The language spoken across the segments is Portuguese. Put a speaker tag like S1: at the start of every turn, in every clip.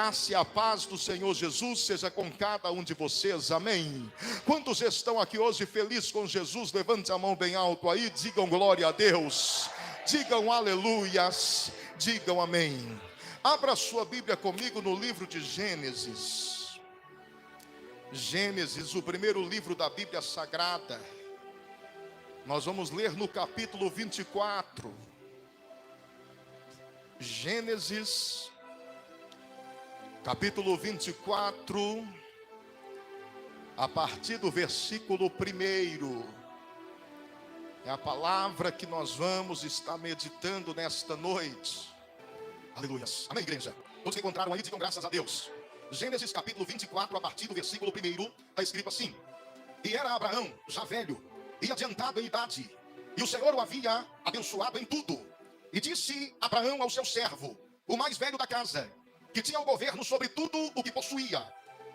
S1: graça e a paz do Senhor Jesus seja com cada um de vocês, amém? Quantos estão aqui hoje felizes com Jesus? Levante a mão bem alto aí, digam glória a Deus, digam aleluias, digam amém. Abra sua Bíblia comigo no livro de Gênesis. Gênesis, o primeiro livro da Bíblia Sagrada. Nós vamos ler no capítulo 24. Gênesis, capítulo 24, a partir do versículo 1. É a palavra que nós vamos estar meditando nesta noite. Aleluia. Amém, igreja? Todos que encontraram aí, digam graças a Deus. Gênesis capítulo 24, a partir do versículo 1, está escrito assim: E era Abraão já velho e adiantado em idade, e o Senhor o havia abençoado em tudo. E disse Abraão ao seu servo, o mais velho da casa, que tinha o governo sobre tudo o que possuía: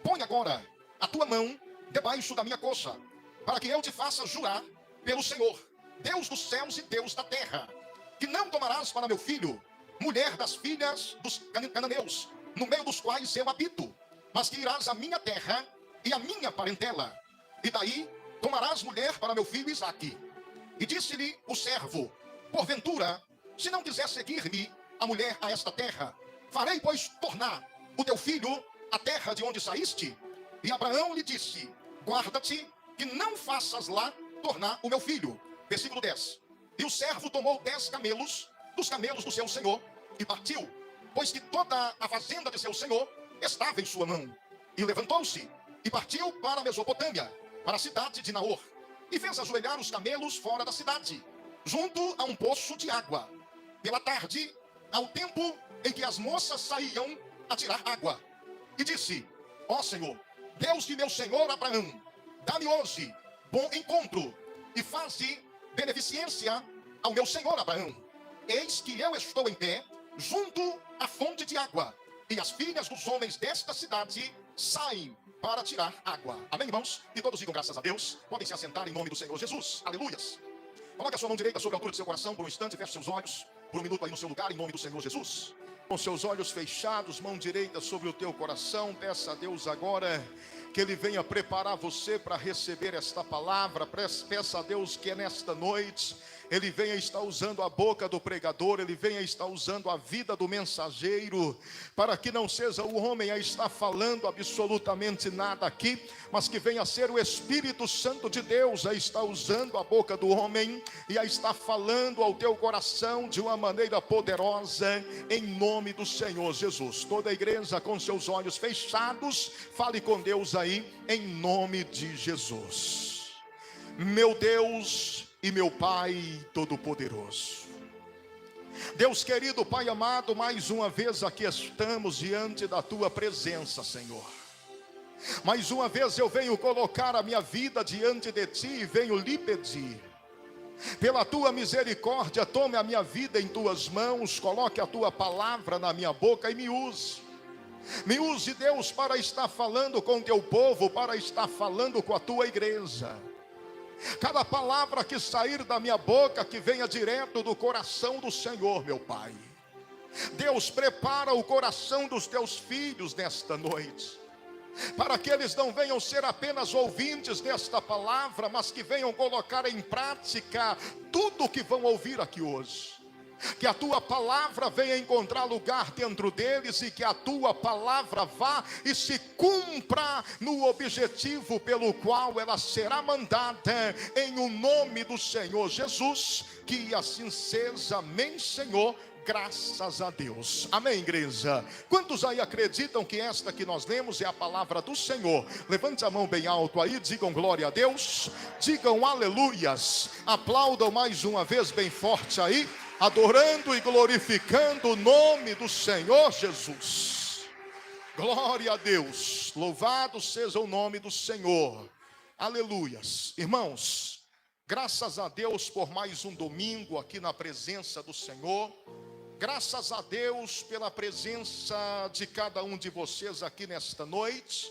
S1: Põe agora a tua mão debaixo da minha coxa, para que eu te faça jurar pelo Senhor, Deus dos céus e Deus da terra, que não tomarás para meu filho mulher das filhas dos cananeus, no meio dos quais eu habito, mas que irás à minha terra e à minha parentela, e daí tomarás mulher para meu filho Isaque. E disse-lhe o servo: Porventura, se não quiser seguir-me a mulher a esta terra, farei, pois, tornar o teu filho à terra de onde saíste? E Abraão lhe disse: Guarda-te que não faças lá tornar o meu filho. Versículo 10. E o servo tomou 10 camelos dos camelos do seu senhor e partiu, pois que toda a fazenda de seu senhor estava em sua mão. E levantou-se e partiu para a Mesopotâmia, para a cidade de Naor, e fez ajoelhar os camelos fora da cidade, junto a um poço de água, pela tarde, ao tempo em que as moças saíam a tirar água. E disse: Ó Senhor, Deus de meu senhor Abraão, dá-me hoje bom encontro, e faze beneficência ao meu senhor Abraão. Eis que eu estou em pé, junto à fonte de água, e as filhas dos homens desta cidade saem para tirar água. Amém, irmãos? E todos digam graças a Deus. Podem se assentar em nome do Senhor Jesus. Aleluias. Coloque a sua mão direita sobre a altura do seu coração por um instante, feche seus olhos por um minuto aí no seu lugar, em nome do Senhor Jesus. Com seus olhos fechados, mão direita sobre o teu coração, peça a Deus agora que Ele venha preparar você para receber esta palavra. Peça a Deus que nesta noite Ele venha estar usando a boca do pregador, Ele venha estar usando a vida do mensageiro, para que não seja o homem a estar falando absolutamente nada aqui, mas que venha ser o Espírito Santo de Deus a estar usando a boca do homem e a estar falando ao teu coração de uma maneira poderosa, em nome do Senhor Jesus. Toda a igreja com seus olhos fechados, fale com Deus aí, em nome de Jesus. Meu Deus e meu Pai Todo-Poderoso, Deus querido, Pai amado, mais uma vez aqui estamos diante da Tua presença, Senhor. Mais uma vez eu venho colocar a minha vida diante de Ti e venho lhe pedir, pela Tua misericórdia, tome a minha vida em Tuas mãos, coloque a Tua palavra na minha boca e me use. Me use, Deus, para estar falando com Teu povo, para estar falando com a Tua igreja. Cada palavra que sair da minha boca, que venha direto do coração do Senhor, meu Pai. Deus, prepara o coração dos Teus filhos nesta noite, para que eles não venham ser apenas ouvintes desta palavra, mas que venham colocar em prática tudo o que vão ouvir aqui hoje. Que a Tua palavra venha encontrar lugar dentro deles, e que a Tua palavra vá e se cumpra no objetivo pelo qual ela será mandada, em o nome do Senhor Jesus. Que assim seja, amém, Senhor. Graças a Deus. Amém, igreja? Quantos aí acreditam que esta que nós lemos é a palavra do Senhor? Levante a mão bem alto aí, digam glória a Deus, digam aleluias, aplaudam mais uma vez bem forte aí, adorando e glorificando o nome do Senhor Jesus. Glória a Deus, louvado seja o nome do Senhor. Aleluias. Irmãos, graças a Deus por mais um domingo aqui na presença do Senhor. Graças a Deus pela presença de cada um de vocês aqui nesta noite,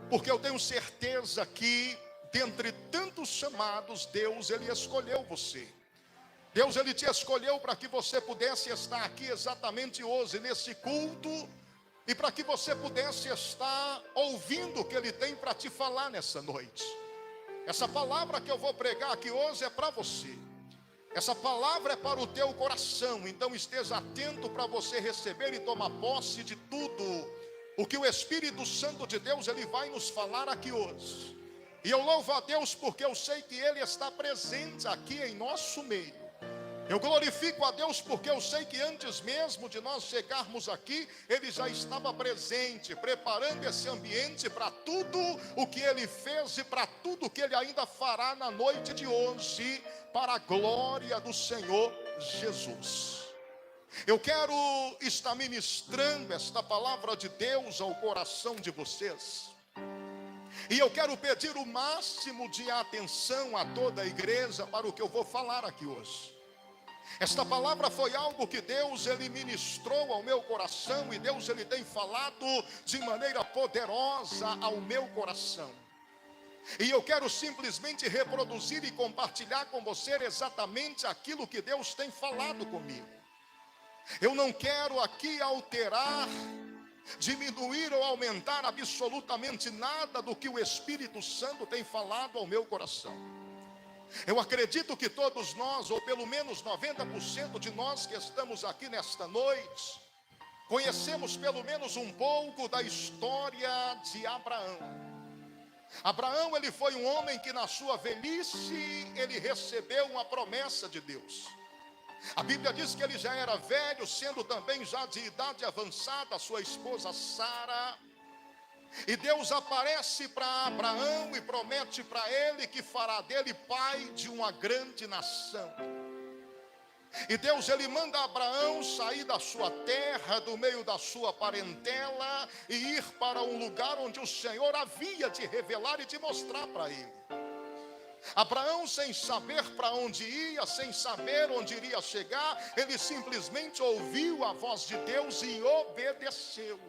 S1: porque eu tenho certeza que dentre tantos chamados, Deus, Ele escolheu você. Deus, Ele te escolheu para que você pudesse estar aqui exatamente hoje, nesse culto, e para que você pudesse estar ouvindo o que Ele tem para te falar nessa noite. Essa palavra que eu vou pregar aqui hoje é para você. Essa palavra é para o teu coração. Então esteja atento para você receber e tomar posse de tudo o que o Espírito Santo de Deus Ele vai nos falar aqui hoje. E eu louvo a Deus porque eu sei que Ele está presente aqui em nosso meio. Eu glorifico a Deus porque eu sei que antes mesmo de nós chegarmos aqui, Ele já estava presente, preparando esse ambiente para tudo o que Ele fez e para tudo o que Ele ainda fará na noite de hoje, para a glória do Senhor Jesus. Eu quero estar ministrando esta palavra de Deus ao coração de vocês. E eu quero pedir o máximo de atenção a toda a igreja para o que eu vou falar aqui hoje. Esta palavra foi algo que Deus Ele ministrou ao meu coração, e Deus Ele tem falado de maneira poderosa ao meu coração. E eu quero simplesmente reproduzir e compartilhar com você exatamente aquilo que Deus tem falado comigo. Eu não quero aqui alterar, diminuir ou aumentar absolutamente nada do que o Espírito Santo tem falado ao meu coração. Eu acredito que todos nós, ou pelo menos 90% de nós que estamos aqui nesta noite, conhecemos pelo menos um pouco da história de Abraão. Abraão, ele foi um homem que na sua velhice, ele recebeu uma promessa de Deus. A Bíblia diz que ele já era velho, sendo também já de idade avançada, a sua esposa Sara. E Deus aparece para Abraão e promete para ele que fará dele pai de uma grande nação. E Deus ele manda Abraão sair da sua terra, do meio da sua parentela, e ir para um lugar onde o Senhor havia de revelar e de mostrar para ele. Abraão, sem saber para onde ia, sem saber onde iria chegar, ele simplesmente ouviu a voz de Deus e obedeceu.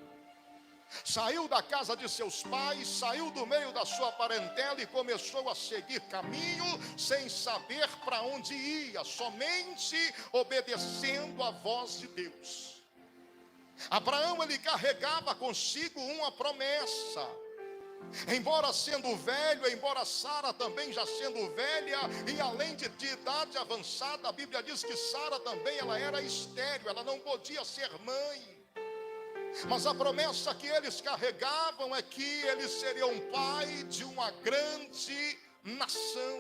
S1: Saiu da casa de seus pais, saiu do meio da sua parentela e começou a seguir caminho, sem saber para onde ia, somente obedecendo a voz de Deus. Abraão, ele carregava consigo uma promessa. Embora sendo velho, embora Sara também já sendo velha, e além de idade avançada, a Bíblia diz que Sara também ela era estéril, ela não podia ser mãe. Mas a promessa que eles carregavam é que eles seriam pai de uma grande nação.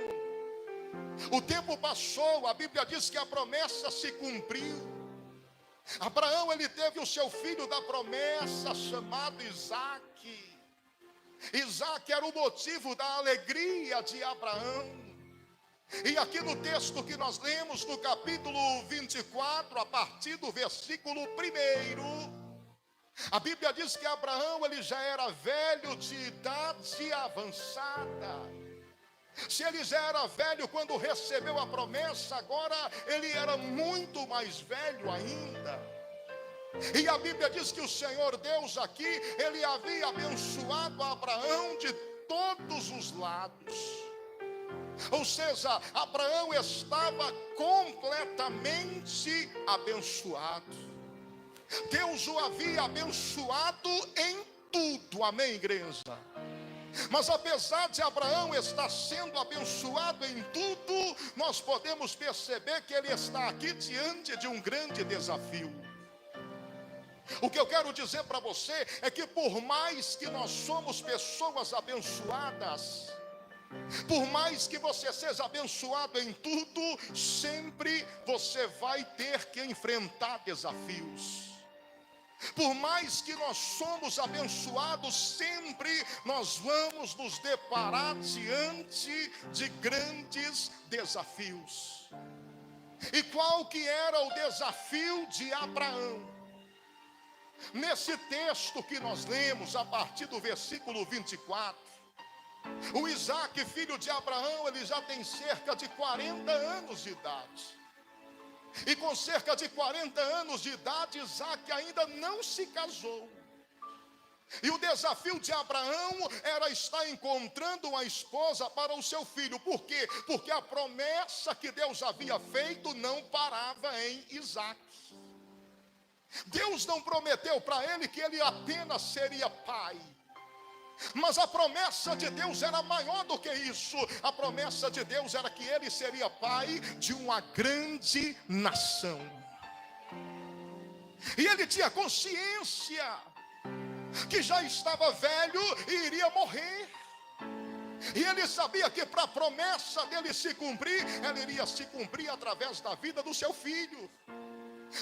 S1: O tempo passou, a Bíblia diz que a promessa se cumpriu. Abraão, ele teve o seu filho da promessa, chamado Isaque. Isaque era o motivo da alegria de Abraão. E aqui no texto que nós lemos, no capítulo 24, a partir do versículo 1, a Bíblia diz que Abraão ele já era velho de idade avançada. Se ele já era velho quando recebeu a promessa, agora ele era muito mais velho ainda. E a Bíblia diz que o Senhor Deus aqui, ele havia abençoado Abraão de todos os lados. Ou seja, Abraão estava completamente abençoado. Deus o havia abençoado em tudo, amém, igreja? Mas apesar de Abraão estar sendo abençoado em tudo, nós podemos perceber que ele está aqui diante de um grande desafio. O que eu quero dizer para você é que por mais que nós somos pessoas abençoadas, por mais que você seja abençoado em tudo, sempre você vai ter que enfrentar desafios. Por mais que nós somos abençoados, sempre nós vamos nos deparar diante de grandes desafios. E qual que era o desafio de Abraão? Nesse texto que nós lemos, a partir do versículo 24, o Isaque, filho de Abraão, ele já tem cerca de 40 anos de idade. E com cerca de 40 anos de idade, Isaque ainda não se casou. E o desafio de Abraão era estar encontrando uma esposa para o seu filho. Por quê? Porque a promessa que Deus havia feito não parava em Isaque. Deus não prometeu para ele que ele apenas seria pai. Mas a promessa de Deus era maior do que isso. A promessa de Deus era que ele seria pai de uma grande nação. E ele tinha consciência que já estava velho e iria morrer. E ele sabia que para a promessa dele se cumprir, ela iria se cumprir através da vida do seu filho.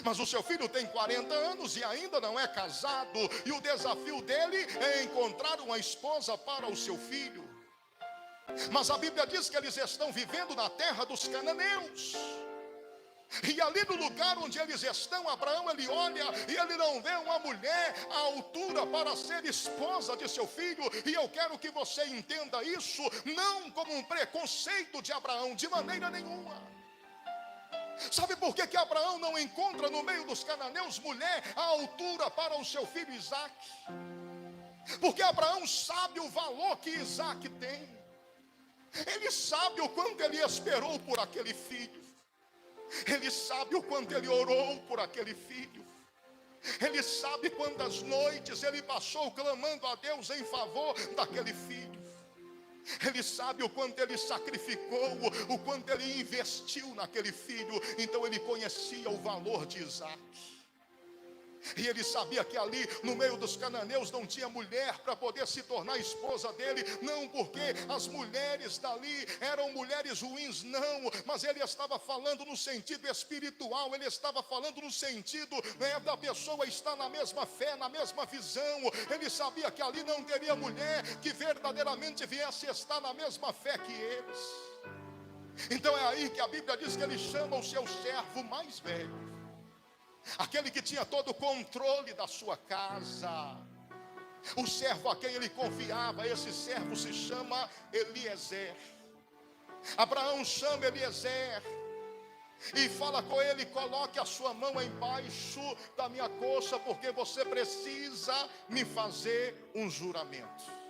S1: Mas o seu filho tem 40 anos e ainda não é casado. E o desafio dele é encontrar uma esposa para o seu filho. Mas a Bíblia diz que eles estão vivendo na terra dos cananeus. E ali no lugar onde eles estão, Abraão, ele olha e ele não vê uma mulher à altura para ser esposa de seu filho. E eu quero que você entenda isso, não como um preconceito de Abraão, de maneira nenhuma. Sabe por que Abraão não encontra no meio dos cananeus mulher à altura para o seu filho Isaque? Porque Abraão sabe o valor que Isaque tem. Ele sabe o quanto ele esperou por aquele filho. Ele sabe o quanto ele orou por aquele filho. Ele sabe quantas noites ele passou clamando a Deus em favor daquele filho. Ele sabe o quanto ele sacrificou, o quanto ele investiu naquele filho. Então ele conhecia o valor de Isaque. E ele sabia que ali no meio dos cananeus não tinha mulher para poder se tornar esposa dele. Não porque as mulheres dali eram mulheres ruins, não. Mas ele estava falando no sentido espiritual. Ele estava falando no sentido da pessoa estar na mesma fé, na mesma visão. Ele sabia que ali não teria mulher que verdadeiramente viesse estar na mesma fé que eles. Então é aí que a Bíblia diz que ele chama o seu servo mais velho, aquele que tinha todo o controle da sua casa, o servo a quem ele confiava. Esse servo se chama Eliezer. Abraão chama Eliezer e fala com ele: coloque a sua mão embaixo da minha coxa, porque você precisa me fazer um juramento.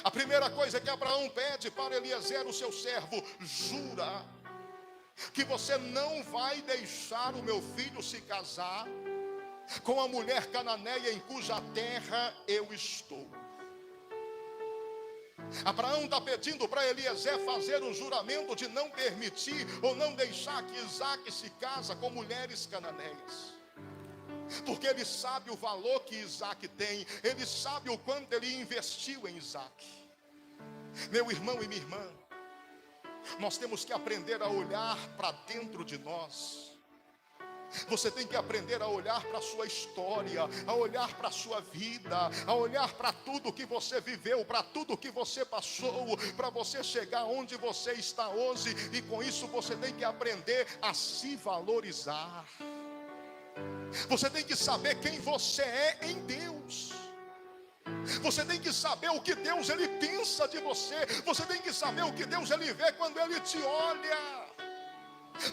S1: A primeira coisa que Abraão pede para Eliezer, o seu servo: jura que você não vai deixar o meu filho se casar com a mulher cananeia em cuja terra eu estou. Abraão está pedindo para Eliezer fazer um juramento de não permitir ou não deixar que Isaque se casa com mulheres cananeias. Porque ele sabe o valor que Isaque tem, ele sabe o quanto ele investiu em Isaque. Meu irmão e minha irmã, nós temos que aprender a olhar para dentro de nós. Você tem que aprender a olhar para a sua história, a olhar para a sua vida, a olhar para tudo que você viveu, para tudo que você passou, para você chegar onde você está hoje. E com isso você tem que aprender a se valorizar. Você tem que saber quem você é em Deus. Você tem que saber o que Deus ele pensa de você. Você tem que saber o que Deus ele vê quando ele te olha.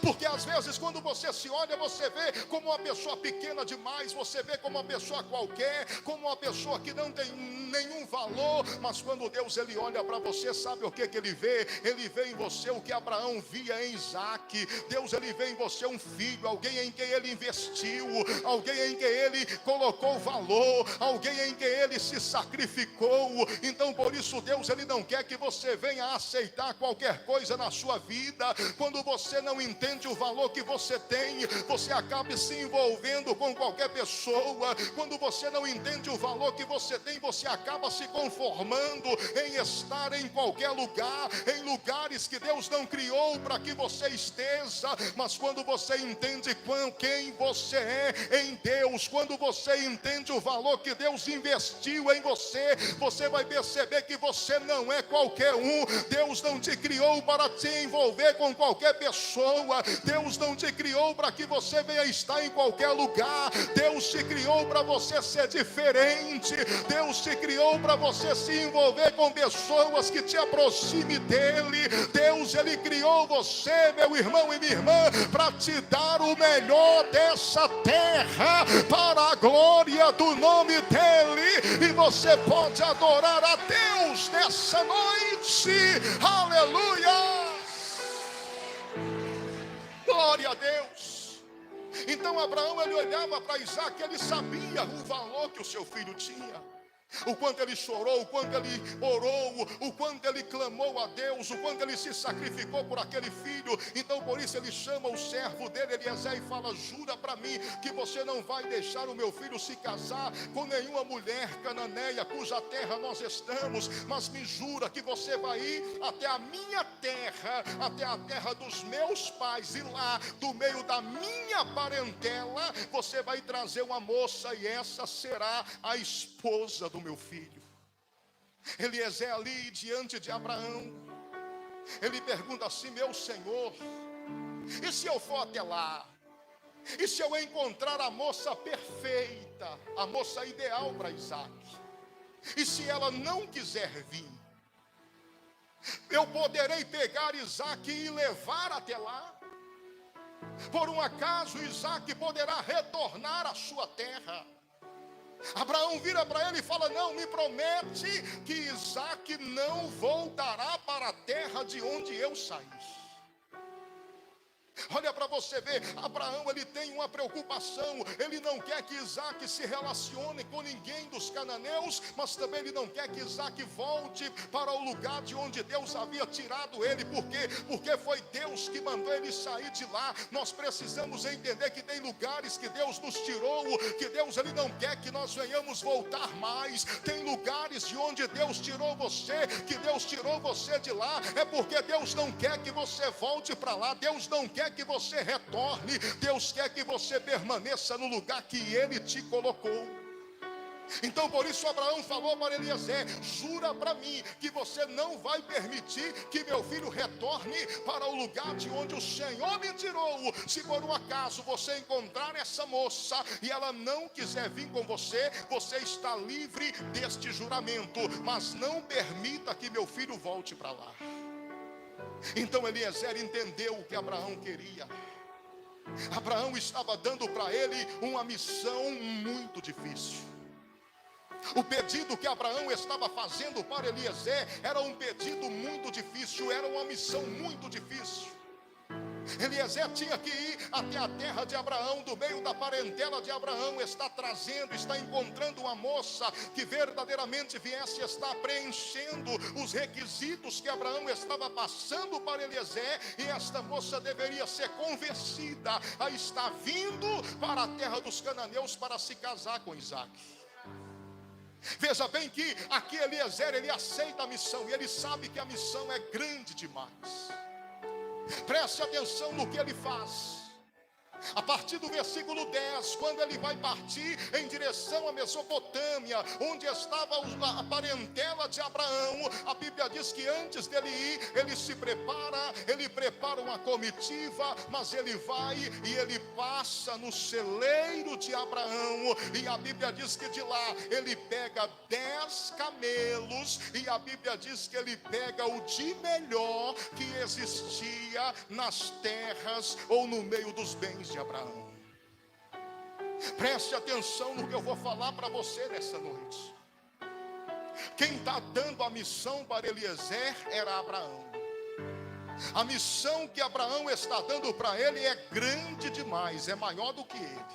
S1: Porque às vezes quando você se olha, você vê como uma pessoa pequena demais, você vê como uma pessoa qualquer, como uma pessoa que não tem nenhum valor. Mas quando Deus ele olha para você, sabe o que ele vê? Ele vê em você o que Abraão via em Isaque. Deus ele vê em você um filho, alguém em quem ele investiu, alguém em quem ele colocou valor, alguém em quem ele se sacrificou. Então por isso Deus ele não quer que você venha aceitar qualquer coisa na sua vida. Quando você não entende o valor que você tem, você acaba se envolvendo com qualquer pessoa. Quando você não entende o valor que você tem, você acaba se conformando em estar em qualquer lugar, em lugares que Deus não criou para que você esteja. Mas quando você entende quem você é em Deus, quando você entende o valor que Deus investiu em você, você vai perceber que você não é qualquer um. Deus não te criou para te envolver com qualquer pessoa. Deus não te criou para que você venha estar em qualquer lugar. Deus te criou para você ser diferente. Deus te criou para você se envolver com pessoas que te aproximem dele. Deus ele criou você, meu irmão e minha irmã, para te dar o melhor dessa terra, para a glória do nome dele. E você pode adorar a Deus nessa noite. Aleluia! Glória a Deus. Então Abraão, ele olhava para Isaac, ele sabia o valor que o seu filho tinha. O quanto ele chorou, o quanto ele orou, o quanto ele clamou a Deus, o quanto ele se sacrificou por aquele filho. Então por isso ele chama o servo dele, Eliezer, e fala: jura para mim que você não vai deixar o meu filho se casar com nenhuma mulher cananeia cuja terra nós estamos, mas me jura que você vai ir até a minha terra, até a terra dos meus pais, e lá do meio da minha parentela você vai trazer uma moça, e essa será a esposa do meu filho. Eliezer ali diante de Abraão, ele pergunta assim: meu Senhor, e se eu for até lá? E se eu encontrar a moça perfeita, a moça ideal para Isaac? E se ela não quiser vir? Eu poderei pegar Isaac e levar até lá? Por um acaso Isaac poderá retornar à sua terra? Abraão vira para ele e fala: não, me promete que Isaac não voltará para a terra de onde eu saí. Olha para você ver, Abraão, ele tem uma preocupação. Ele não quer que Isaac se relacione com ninguém dos cananeus, mas também ele não quer que Isaac volte para o lugar de onde Deus havia tirado ele. Por quê? Porque foi Deus que mandou ele sair de lá. Nós precisamos entender que tem lugares que Deus nos tirou, que Deus ele não quer que nós venhamos voltar mais. Tem lugares de onde Deus tirou você, que Deus tirou você de lá, é porque Deus não quer que você volte para lá. Deus não quer que você retorne. Deus quer que você permaneça no lugar que Ele te colocou. Então por isso Abraão falou para Eliezer: jura para mim que você não vai permitir que meu filho retorne para o lugar de onde o Senhor me tirou. Se por um acaso você encontrar essa moça e ela não quiser vir com você, você está livre deste juramento, mas não permita que meu filho volte para lá. Então Eliezer entendeu o que Abraão queria. Abraão estava dando para ele uma missão muito difícil. O pedido que Abraão estava fazendo para Eliezer era um pedido muito difícil, era uma missão muito difícil. Eliezer tinha que ir até a terra de Abraão, do meio da parentela de Abraão, está encontrando uma moça que verdadeiramente viesse estar preenchendo os requisitos que Abraão estava passando para Eliezer, e esta moça deveria ser convencida a estar vindo para a terra dos cananeus para se casar com Isaac. Veja bem que aqui Eliezer, ele aceita a missão, e ele sabe que a missão é grande demais. Preste atenção no que ele faz. A partir do versículo 10, quando ele vai partir em direção à Mesopotâmia, onde estava a parentela de Abraão, a Bíblia diz que antes dele ir, ele se prepara, ele prepara uma comitiva, mas ele vai e ele passa no celeiro de Abraão, e a Bíblia diz que de lá ele pega 10 camelos, e a Bíblia diz que ele pega o de melhor que existia nas terras ou no meio dos bens de Abraão. Preste atenção no que eu vou falar para você nessa noite. Quem está dando a missão para Eliezer era Abraão. A missão que Abraão está dando para ele é grande demais, é maior do que ele.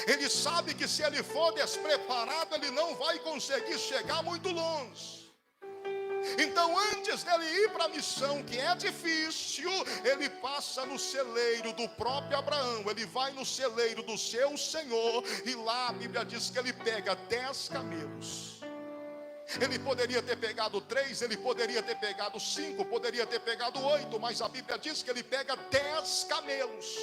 S1: Ele sabe que se ele for despreparado, ele não vai conseguir chegar muito longe. Então antes dele ir para a missão, que é difícil, ele passa no celeiro do próprio Abraão. Ele vai no celeiro do seu Senhor, e lá a Bíblia diz que ele pega 10 camelos. Ele poderia ter pegado 3, ele poderia ter pegado 5, poderia ter pegado 8, mas a Bíblia diz que ele pega 10 camelos.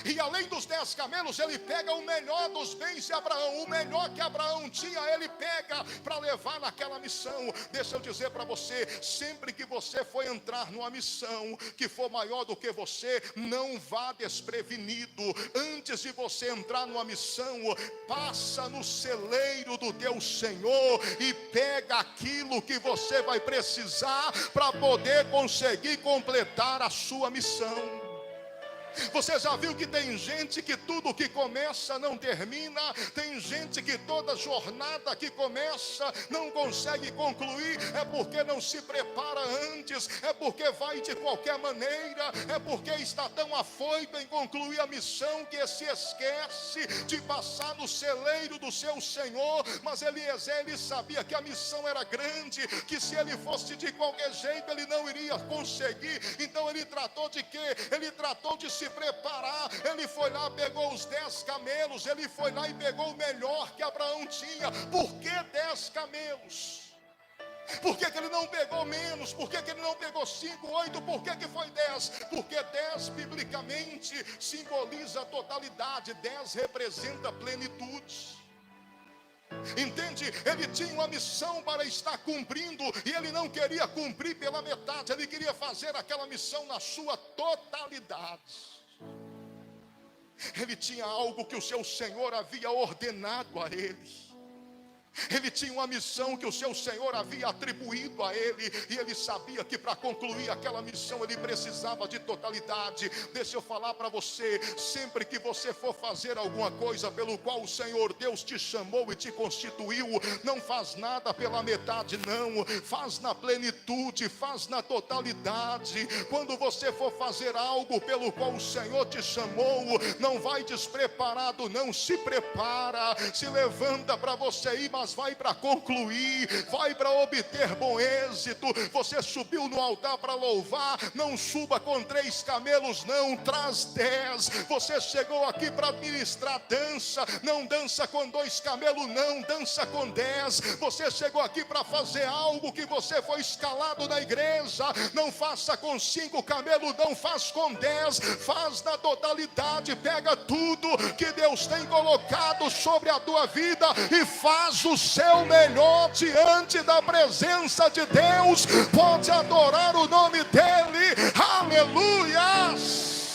S1: E além dos 10 camelos, ele pega o melhor dos bens de Abraão. O melhor que Abraão tinha, ele pega para levar naquela missão. Deixa eu dizer para você, sempre que você for entrar numa missão que for maior do que você, não vá desprevenido. Antes de você entrar numa missão, passa no celeiro do teu Senhor e pega aquilo que você vai precisar para poder conseguir completar a sua missão. Você já viu que tem gente que tudo que começa não termina? Tem gente que toda jornada que começa não consegue concluir. É porque não se prepara antes, é porque vai de qualquer maneira, é porque está tão afoito em concluir a missão que se esquece de passar no celeiro do seu Senhor. Mas Eliezer, ele sabia que a missão era grande, que se ele fosse de qualquer jeito ele não iria conseguir. Então ele tratou de quê? Ele tratou de se preparar. Ele foi lá, pegou os 10 camelos, ele foi lá e pegou o melhor que Abraão tinha. Por que 10 camelos? Por que ele não pegou menos? Por que ele não pegou 5, 8? Por que foi 10? Porque 10 biblicamente simboliza a totalidade. 10 representa a plenitude. Entende? Ele tinha uma missão para estar cumprindo, e ele não queria cumprir pela metade, ele queria fazer aquela missão na sua totalidade. Ele tinha algo que o seu Senhor havia ordenado a ele. Ele tinha uma missão que o seu Senhor havia atribuído a ele, e ele sabia que para concluir aquela missão ele precisava de totalidade. Deixa eu falar para você, sempre que você for fazer alguma coisa pelo qual o Senhor Deus te chamou e te constituiu, não faz nada pela metade não, faz na plenitude, faz na totalidade. Quando você for fazer algo pelo qual o Senhor te chamou, não vai despreparado não, se prepara, se levanta para você ir, mas vai para concluir, vai para obter bom êxito. Você subiu no altar para louvar, não suba com 3 camelos não, traz 10. Você chegou aqui para ministrar dança, não dança com 2 camelos não, dança com 10. Você chegou aqui para fazer algo que você foi escalado na igreja, não faça com 5 camelos não, faz com 10, faz na totalidade. Pega tudo que Deus tem colocado sobre a tua vida e faz o seu melhor diante da presença de Deus. Pode adorar o nome dele, aleluias,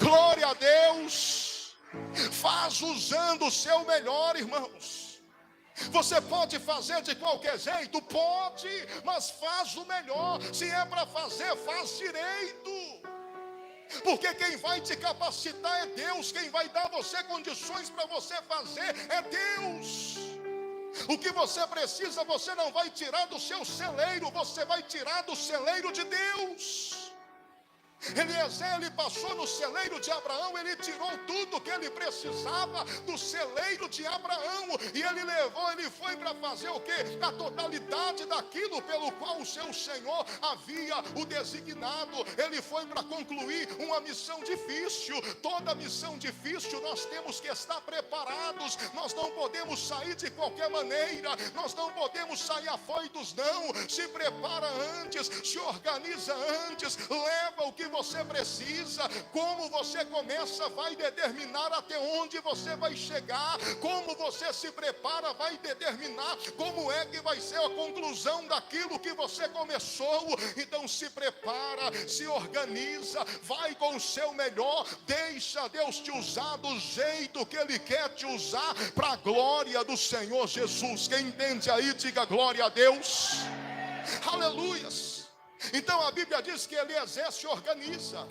S1: glória a Deus. Faz usando o seu melhor, irmãos. Você pode fazer de qualquer jeito? Pode, mas faz o melhor. Se é para fazer, faz direito. Porque quem vai te capacitar é Deus, quem vai dar você condições para você fazer é Deus. O que você precisa, você não vai tirar do seu celeiro, você vai tirar do celeiro de Deus. Eliezer, ele passou no celeiro de Abraão, ele tirou tudo que ele precisava do celeiro de Abraão, e ele levou, ele foi para fazer o quê? A totalidade daquilo pelo qual o seu Senhor havia o designado. Ele foi para concluir uma missão difícil. Toda missão difícil nós temos que estar preparados, nós não podemos sair de qualquer maneira, nós não podemos sair afoitos não. Se prepara antes, se organiza antes, leva o que você precisa. Como você começa vai determinar até onde você vai chegar. Como você se prepara vai determinar como é que vai ser a conclusão daquilo que você começou. Então se prepara, se organiza, vai com o seu melhor, deixa Deus te usar do jeito que Ele quer te usar, para a glória do Senhor Jesus. Quem entende aí, diga glória a Deus, aleluias. Então a Bíblia diz que Eliezer se organiza.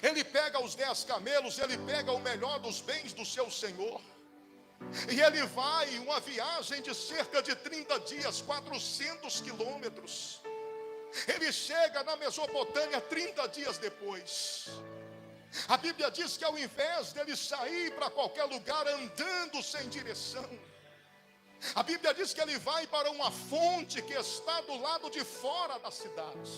S1: Ele pega os 10 camelos, ele pega o melhor dos bens do seu Senhor, e ele vai uma viagem de cerca de 30 dias, 400 quilômetros. Ele chega na Mesopotâmia 30 dias depois. A Bíblia diz que ao invés dele sair para qualquer lugar andando sem direção, a Bíblia diz que ele vai para uma fonte que está do lado de fora da cidade,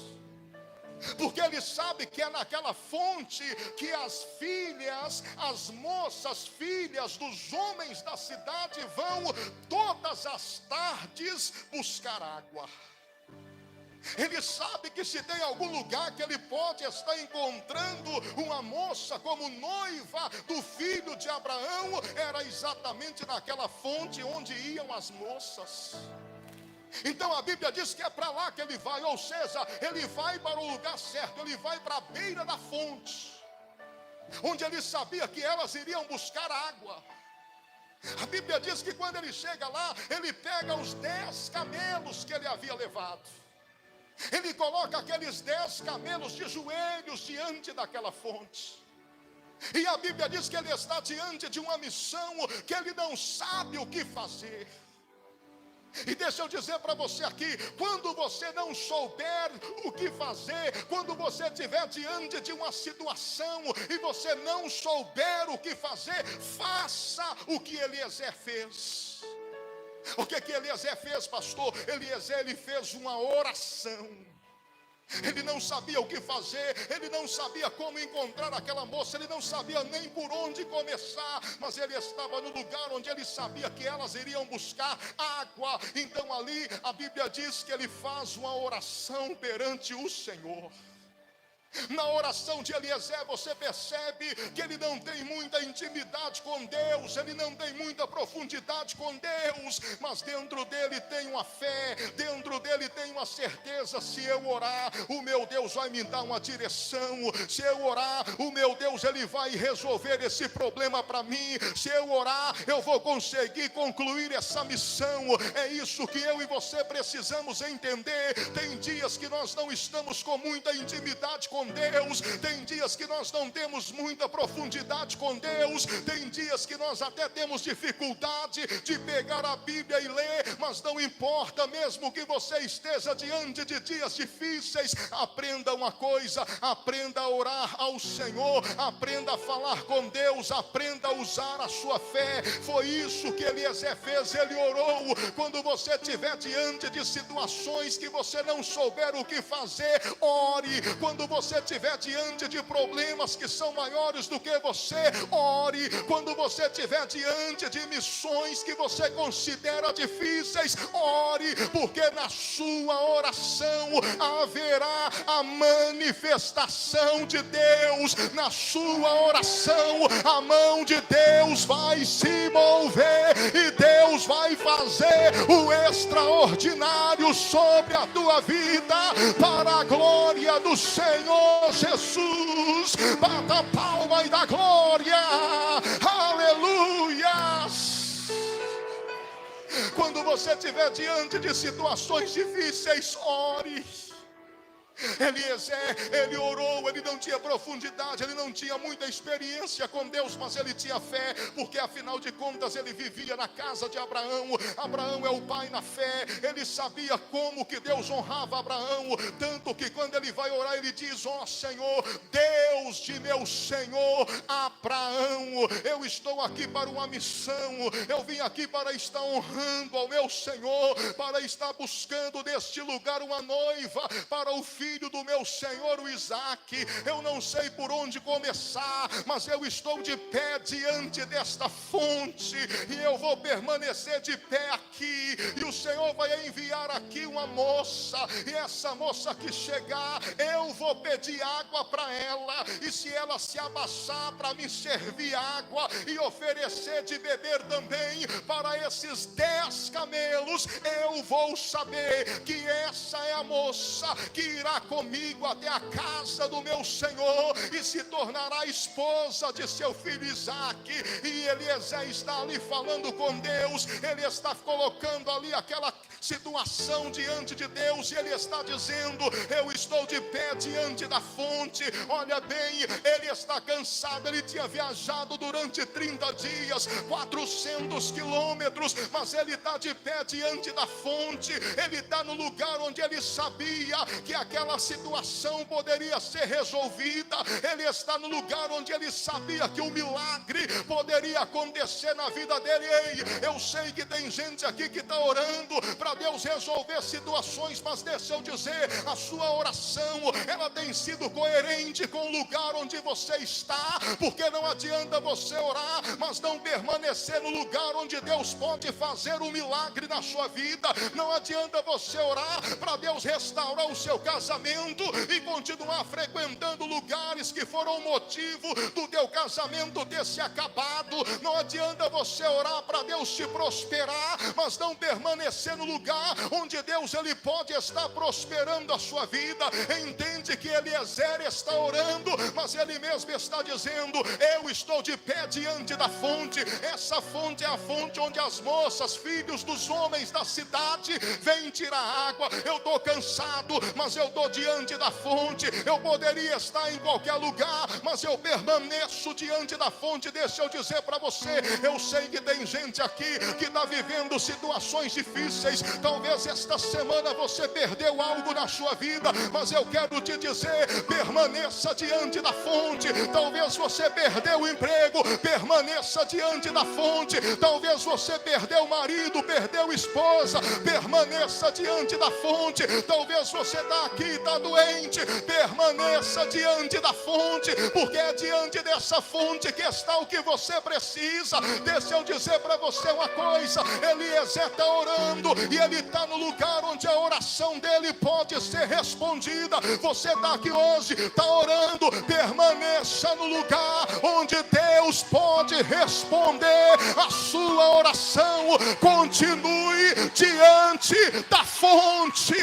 S1: porque ele sabe que é naquela fonte que as filhas, as moças, filhas dos homens da cidade vão todas as tardes buscar água. Ele sabe que se tem algum lugar que ele pode estar encontrando uma moça como noiva do filho de Abraão, era exatamente naquela fonte onde iam as moças. Então a Bíblia diz que é para lá que ele vai, ou seja, ele vai para o lugar certo, ele vai para a beira da fonte, onde ele sabia que elas iriam buscar água. A Bíblia diz que quando ele chega lá, ele pega os 10 camelos que ele havia levado. Ele coloca aqueles 10 camelos de joelhos diante daquela fonte. E a Bíblia diz que ele está diante de uma missão que ele não sabe o que fazer. E deixa eu dizer para você aqui, quando você não souber o que fazer, quando você estiver diante de uma situação e você não souber o que fazer, faça o que Eliezer fez. O que Eliezer fez, pastor? Eliezer, ele fez uma oração. Ele não sabia o que fazer, ele não sabia como encontrar aquela moça, ele não sabia nem por onde começar, mas ele estava no lugar onde ele sabia que elas iriam buscar água. Então ali a Bíblia diz que ele faz uma oração perante o Senhor. Na oração de Eliezer você percebe que ele não tem muita intimidade com Deus, ele não tem muita profundidade com Deus, mas dentro dele tem uma fé, dentro dele tem uma certeza: se eu orar, o meu Deus vai me dar uma direção, se eu orar, o meu Deus, ele vai resolver esse problema para mim, se eu orar, eu vou conseguir concluir essa missão. É isso que eu e você precisamos entender. Tem dias que nós não estamos com muita intimidade com Deus, tem dias que nós não temos muita profundidade com Deus, tem dias que nós até temos dificuldade de pegar a Bíblia e ler, mas não importa, mesmo que você esteja diante de dias difíceis, aprenda uma coisa: aprenda a orar ao Senhor, aprenda a falar com Deus, aprenda a usar a sua fé. Foi isso que Eliezer fez, ele orou. Quando você estiver diante de situações que você não souber o que fazer, ore. Quando você estiver diante de problemas que são maiores do que você, ore. Quando você estiver diante de missões que você considera difíceis, ore, porque na sua oração haverá a manifestação de Deus. Na sua oração a mão de Deus vai se mover e Deus vai fazer o extraordinário sobre a tua vida, para a glória do Senhor Jesus. Bata a palma e dá glória. Aleluia. Quando você estiver diante de situações difíceis, ore. Eliezer, ele orou, ele não tinha profundidade, ele não tinha muita experiência com Deus, mas ele tinha fé, porque afinal de contas ele vivia na casa de Abraão. Abraão é o pai na fé, ele sabia como que Deus honrava Abraão, tanto que quando ele vai orar, ele diz: ó Senhor, Deus de meu Senhor Abraão, eu estou aqui para uma missão, eu vim aqui para estar honrando ao meu Senhor, para estar buscando neste lugar uma noiva para o filho do meu Senhor, o Isaac. Eu não sei por onde começar, mas eu estou de pé diante desta fonte, e eu vou permanecer de pé aqui, e o Senhor vai enviar aqui uma moça, e essa moça que chegar, eu vou pedir água para ela, e se ela se abaixar para me servir água e oferecer de beber também para esses 10 camelos, eu vou saber que essa é a moça que irá comigo até a casa do meu Senhor e se tornará esposa de seu filho Isaac. E Eliezer está ali falando com Deus, ele está colocando ali aquela situação diante de Deus, e ele está dizendo: eu estou de pé diante da fonte. Olha bem, ele está cansado, ele tinha viajado durante 30 dias, 400 quilômetros, mas ele está de pé diante da fonte, ele está no lugar onde ele sabia que aquela situação poderia ser resolvida, ele está no lugar onde ele sabia que o milagre poderia acontecer na vida dele. Ei, eu sei que tem gente aqui que está orando para Deus resolver situações, mas deixa eu dizer, a sua oração, ela tem sido coerente com o lugar onde você está, porque não adianta você orar, mas não permanecer no lugar onde Deus pode fazer um milagre na sua vida. Não adianta você orar para Deus restaurar o seu casamento e continuar frequentando lugares que foram motivo do teu casamento ter se acabado. Não adianta você orar para Deus te prosperar, mas não permanecer no lugar lugar onde Deus ele pode estar prosperando a sua vida. Entende que Eliezer está orando, mas ele mesmo está dizendo: eu estou de pé diante da fonte. Essa fonte é a fonte onde as moças, filhos dos homens da cidade, vêm tirar água. Eu estou cansado, mas eu estou diante da fonte. Eu poderia estar em qualquer lugar, mas eu permaneço diante da fonte. Deixa eu dizer para você, eu sei que tem gente aqui que está vivendo situações difíceis. Talvez esta semana você perdeu algo na sua vida, mas eu quero te dizer: permaneça diante da fonte. Talvez você perdeu o emprego, permaneça diante da fonte. Talvez você perdeu o marido, perdeu a esposa, permaneça diante da fonte. Talvez você está aqui, está doente, permaneça diante da fonte, porque é diante dessa fonte que está o que você precisa. Deixa eu dizer para você uma coisa: Eliezer está orando e ele está no lugar onde a oração dele pode ser respondida. Você está aqui hoje, está orando, permaneça no lugar onde Deus pode responder a sua oração. Continue diante da fonte.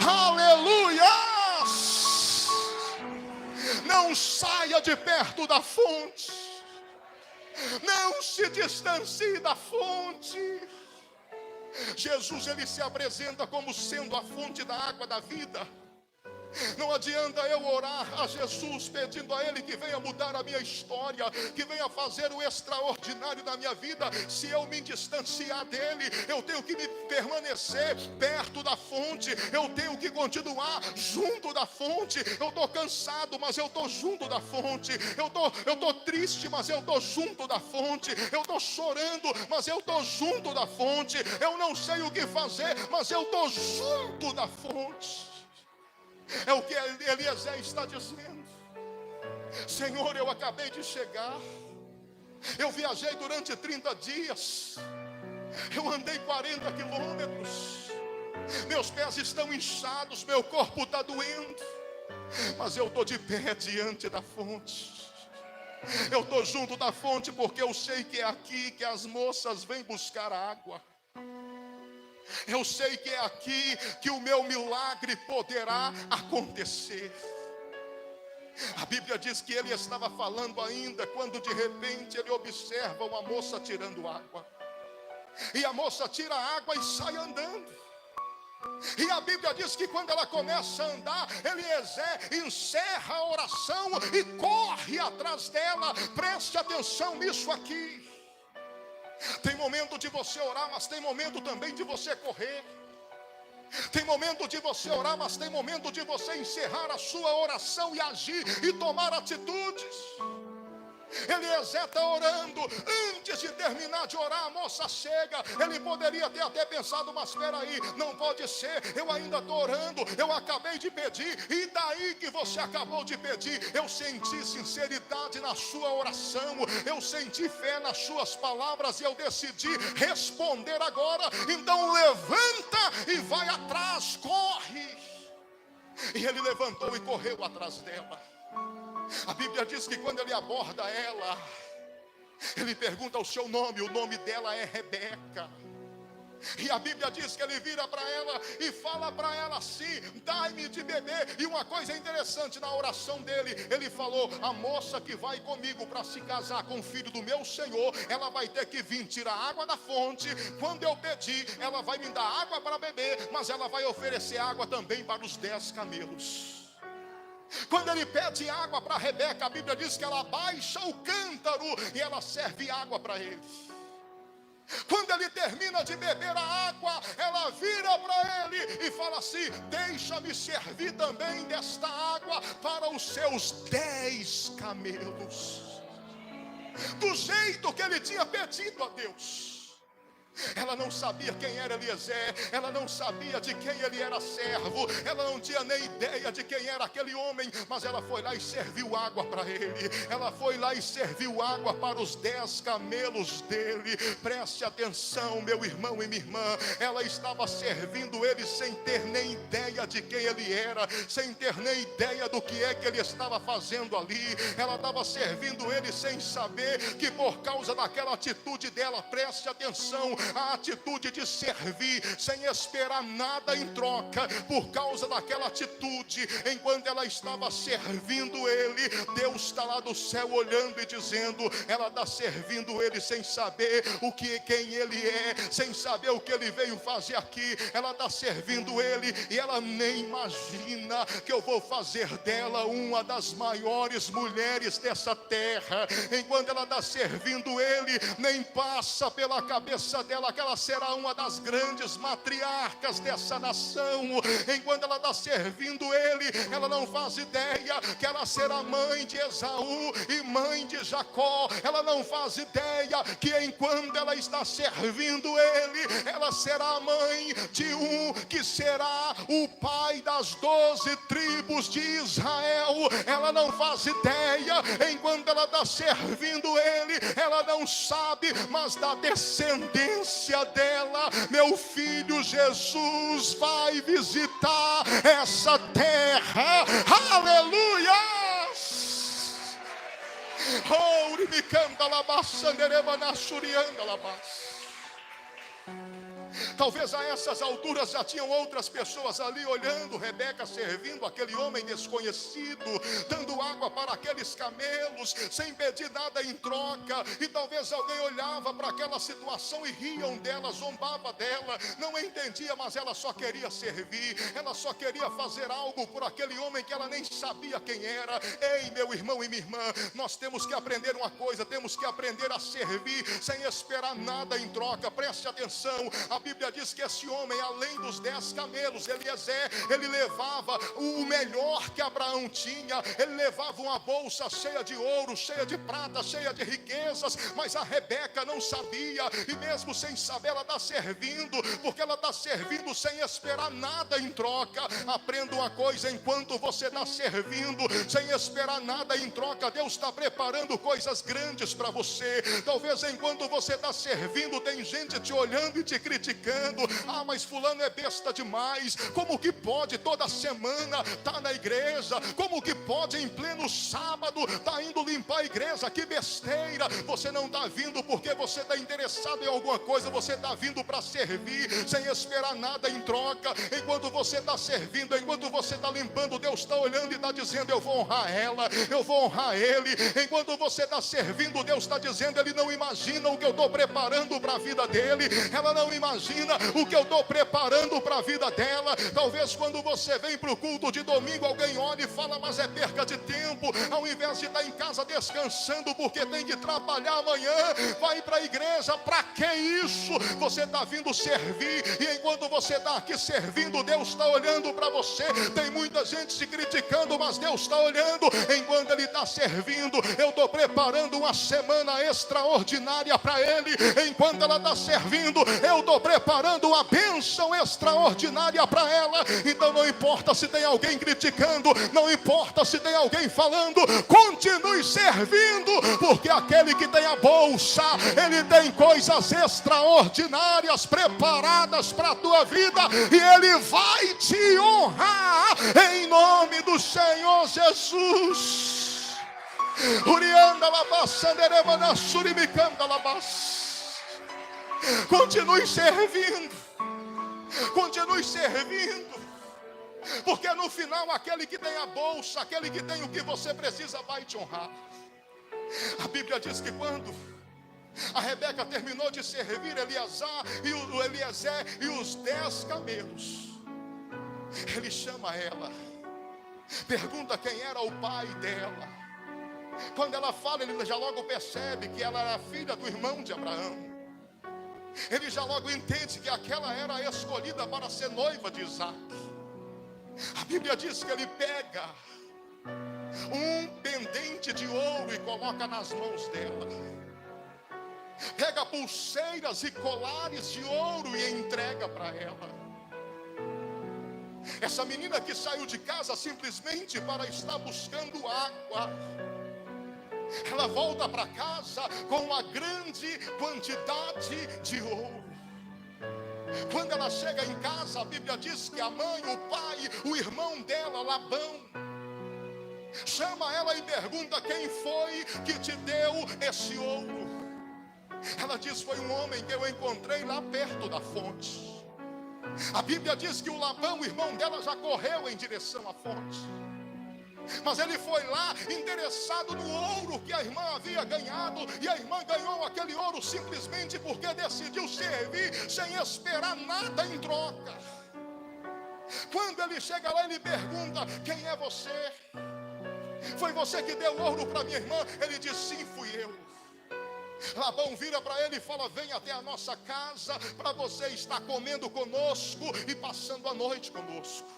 S1: Aleluia! Não saia de perto da fonte. Não se distancie da fonte. Jesus ele se apresenta como sendo a fonte da água da vida. Não adianta eu orar a Jesus pedindo a Ele que venha mudar a minha história, que venha fazer o extraordinário da minha vida, se eu me distanciar dEle. Eu tenho que me permanecer perto da fonte. Eu tenho que continuar junto da fonte. Eu estou cansado, mas eu estou junto da fonte. Eu estou triste, mas eu estou junto da fonte. Eu estou chorando, mas eu estou junto da fonte. Eu não sei o que fazer, mas eu estou junto da fonte. É o que Eliezer está dizendo. Senhor, eu acabei de chegar. Eu viajei durante 30 dias. Eu andei 40 quilômetros. Meus pés estão inchados, meu corpo está doendo. Mas eu estou de pé diante da fonte. Eu estou junto da fonte porque eu sei que é aqui que as moças vêm buscar água. Eu sei que é aqui que o meu milagre poderá acontecer. A Bíblia diz que ele estava falando ainda quando de repente ele observa uma moça tirando água. E a moça tira a água e sai andando. E a Bíblia diz que quando ela começa a andar, Eliezer encerra a oração e corre atrás dela. Preste atenção nisso aqui. Tem momento de você orar, mas tem momento também de você correr. Tem momento de você orar, mas tem momento de você encerrar a sua oração e agir e tomar atitudes. Eliezer está orando. Antes de terminar de orar, a moça chega. Ele poderia ter até pensado: mas espera aí, não pode ser, eu ainda estou orando, eu acabei de pedir. E daí que você acabou de pedir? Eu senti sinceridade na sua oração, eu senti fé nas suas palavras, e eu decidi responder agora. Então levanta e vai atrás, corre. E ele levantou e correu atrás dela. A Bíblia diz que quando ele aborda ela, ele pergunta o seu nome. O nome dela é Rebeca. E a Bíblia diz que ele vira para ela e fala para ela assim: dai-me de beber. E uma coisa interessante na oração dele, ele falou: a moça que vai comigo para se casar com o filho do meu Senhor, ela vai ter que vir tirar água da fonte. Quando eu pedir, ela vai me dar água para beber, mas ela vai oferecer água também para os 10 camelos. Quando ele pede água para Rebeca, a Bíblia diz que ela baixa o cântaro e ela serve água para ele. Quando ele termina de beber a água, ela vira para ele e fala assim: deixa-me servir também desta água para os seus 10 camelos. Do jeito que ele tinha pedido a Deus. Ela não sabia quem era Eliezer, ela não sabia de quem ele era servo, ela não tinha nem ideia de quem era aquele homem, mas ela foi lá e serviu água para ele. Ela foi lá e serviu água para os 10 camelos dele. Preste atenção, meu irmão e minha irmã, ela estava servindo ele sem ter nem ideia de quem ele era, sem ter nem ideia do que é que ele estava fazendo ali. Ela estava servindo ele sem saber que por causa daquela atitude dela, preste atenção, a atitude de servir sem esperar nada em troca. Por causa daquela atitude, enquanto ela estava servindo ele, Deus está lá do céu olhando e dizendo: ela está servindo ele sem saber quem ele é, sem saber o que ele veio fazer aqui. Ela está servindo ele e ela nem imagina que eu vou fazer dela uma das maiores mulheres dessa terra. Enquanto ela está servindo ele, nem passa pela cabeça dela que ela será uma das grandes matriarcas dessa nação. Enquanto ela está servindo ele, ela não faz ideia que ela será mãe de Esaú e mãe de Jacó. Ela não faz ideia que enquanto ela está servindo ele, ela será mãe de um que será o pai das 12 tribos de Israel. Ela não faz ideia, enquanto ela está servindo ele, ela não sabe, mas da descendência dela, meu filho Jesus vai visitar essa terra. Aleluia! Oh, me canta la bassa, nerevana surianda la bassa. Talvez a essas alturas já tinham outras pessoas ali olhando Rebeca servindo aquele homem desconhecido, dando água para aqueles camelos, sem pedir nada em troca. E talvez alguém olhava para aquela situação e riam dela, zombava dela, não entendia, mas ela só queria servir, ela só queria fazer algo por aquele homem que ela nem sabia quem era. Ei, meu irmão e minha irmã, nós temos que aprender uma coisa, temos que aprender a servir sem esperar nada em troca. Preste atenção, a Bíblia diz que esse homem, além dos 10 camelos, Eliezer, ele levava o melhor que Abraão tinha. Ele levava uma bolsa cheia de ouro, cheia de prata, cheia de riquezas. Mas a Rebeca não sabia, e mesmo sem saber, ela está servindo, porque ela está servindo sem esperar nada em troca. Aprenda uma coisa: enquanto você está servindo sem esperar nada em troca, Deus está preparando coisas grandes para você. Talvez enquanto você está servindo, tem gente te olhando e te criticando. Ah, mas fulano é besta demais. Como que pode toda semana estar na igreja? Como que pode em pleno sábado estar indo limpar a igreja? Que besteira. Você não está vindo porque você está interessado em alguma coisa. Você está vindo para servir sem esperar nada em troca. Enquanto você está servindo, enquanto você está limpando, Deus está olhando e está dizendo: eu vou honrar ela, eu vou honrar ele. Enquanto você está servindo, Deus está dizendo: ele não imagina o que eu estou preparando para a vida dele, ela não imagina o que eu estou preparando para a vida dela. Talvez quando você vem para o culto de domingo, alguém olha e fala: mas é perca de tempo, ao invés de estar em casa descansando porque tem que trabalhar amanhã, vai para a igreja. Para que isso? Você está vindo servir, e enquanto você está aqui servindo, Deus está olhando para você. Tem muita gente se criticando, mas Deus está olhando. Enquanto ele está servindo, eu estou preparando uma semana extraordinária para ele. Enquanto ela está servindo, eu estou preparando uma bênção extraordinária para ela. Então não importa se tem alguém criticando, não importa se tem alguém falando, continue servindo, porque aquele que tem a bolsa, ele tem coisas extraordinárias preparadas para a tua vida, e ele vai te honrar em nome do Senhor Jesus. Continue servindo, continue servindo, porque no final aquele que tem a bolsa, aquele que tem o que você precisa, vai te honrar. A Bíblia diz que quando a Rebeca terminou de servir Eliezer e os 10 camelos, ele chama ela, pergunta quem era o pai dela. Quando ela fala, ele já logo percebe que ela era filha do irmão de Abraão. Ele já logo entende que aquela era a escolhida para ser noiva de Isaac. A Bíblia diz que ele pega um pendente de ouro e coloca nas mãos dela. Pega pulseiras e colares de ouro e entrega para ela. Essa menina que saiu de casa simplesmente para estar buscando água, ela volta para casa com uma grande quantidade de ouro. Quando ela chega em casa, a Bíblia diz que a mãe, o pai, o irmão dela, Labão, chama ela e pergunta: quem foi que te deu esse ouro? Ela diz: foi um homem que eu encontrei lá perto da fonte. A Bíblia diz que o Labão, o irmão dela, já correu em direção à fonte, mas ele foi lá interessado no ouro que a irmã havia ganhado. E a irmã ganhou aquele ouro simplesmente porque decidiu servir sem esperar nada em troca. Quando ele chega lá, ele pergunta: quem é você? Foi você que deu ouro para minha irmã? Ele diz: sim, fui eu. Labão vira para ele e fala: vem até a nossa casa para você estar comendo conosco e passando a noite conosco.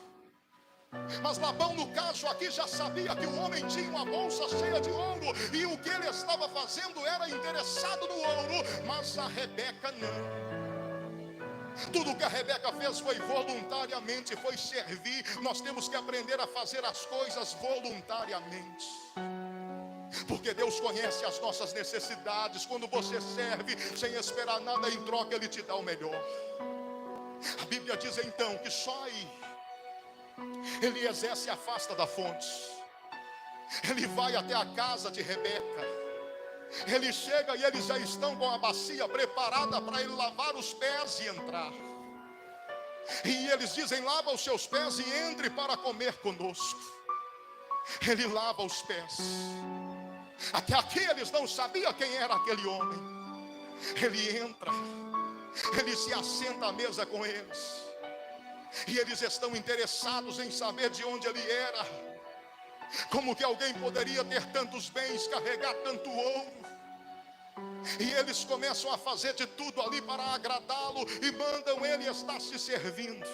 S1: Mas Labão, no caso aqui, já sabia que o homem tinha uma bolsa cheia de ouro, e o que ele estava fazendo era interessado no ouro, mas a Rebeca não. Tudo que a Rebeca fez foi voluntariamente, foi servir. Nós temos que aprender a fazer as coisas voluntariamente, porque Deus conhece as nossas necessidades. Quando você serve sem esperar nada em troca, Ele te dá o melhor. A Bíblia diz então que só aí Eliezer se afasta da fonte. Ele vai até a casa de Rebeca. Ele chega e eles já estão com a bacia preparada para ele lavar os pés e entrar. E eles dizem: lava os seus pés e entre para comer conosco. Ele lava os pés. Até aqui eles não sabiam quem era aquele homem. Ele entra, ele se assenta à mesa com eles, e eles estão interessados em saber de onde ele era. Como que alguém poderia ter tantos bens, carregar tanto ouro? E eles começam a fazer de tudo ali para agradá-lo, e mandam ele estar se servindo.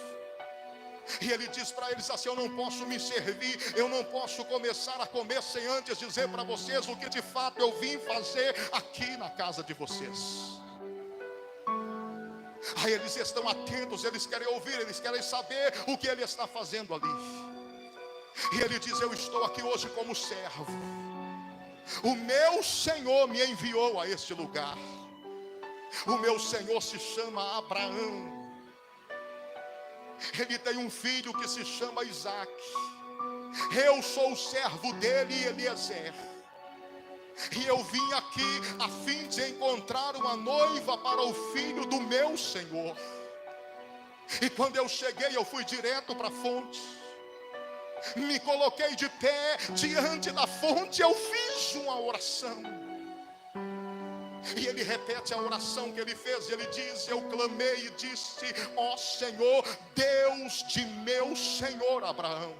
S1: E ele diz para eles assim: eu não posso me servir, eu não posso começar a comer sem antes dizer para vocês o que de fato eu vim fazer aqui na casa de vocês. Aí eles estão atentos, eles querem ouvir, eles querem saber o que ele está fazendo ali. E ele diz: eu estou aqui hoje como servo. O meu Senhor me enviou a este lugar. O meu Senhor se chama Abraão. Ele tem um filho que se chama Isaac. Eu sou o servo dele, Eliezer. E eu vim aqui a fim de encontrar uma noiva para o filho do meu Senhor. E quando eu cheguei, eu fui direto para a fonte. Me coloquei de pé diante da fonte, eu fiz uma oração. E ele repete a oração que ele fez. Ele diz: eu clamei e disse: ó Senhor, Deus de meu Senhor Abraão,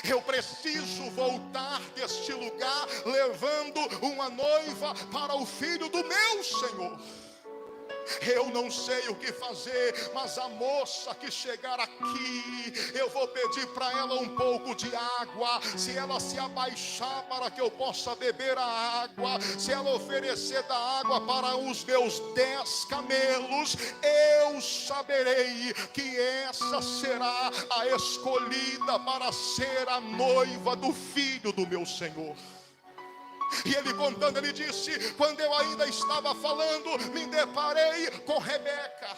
S1: eu preciso voltar deste lugar levando uma noiva para o filho do meu Senhor. Eu não sei o que fazer, mas a moça que chegar aqui, eu vou pedir para ela um pouco de água. Se ela se abaixar para que eu possa beber a água, se ela oferecer da água para os meus 10 camelos, eu saberei que essa será a escolhida para ser a noiva do filho do meu Senhor. E ele contando, ele disse: quando eu ainda estava falando, me deparei com Rebeca.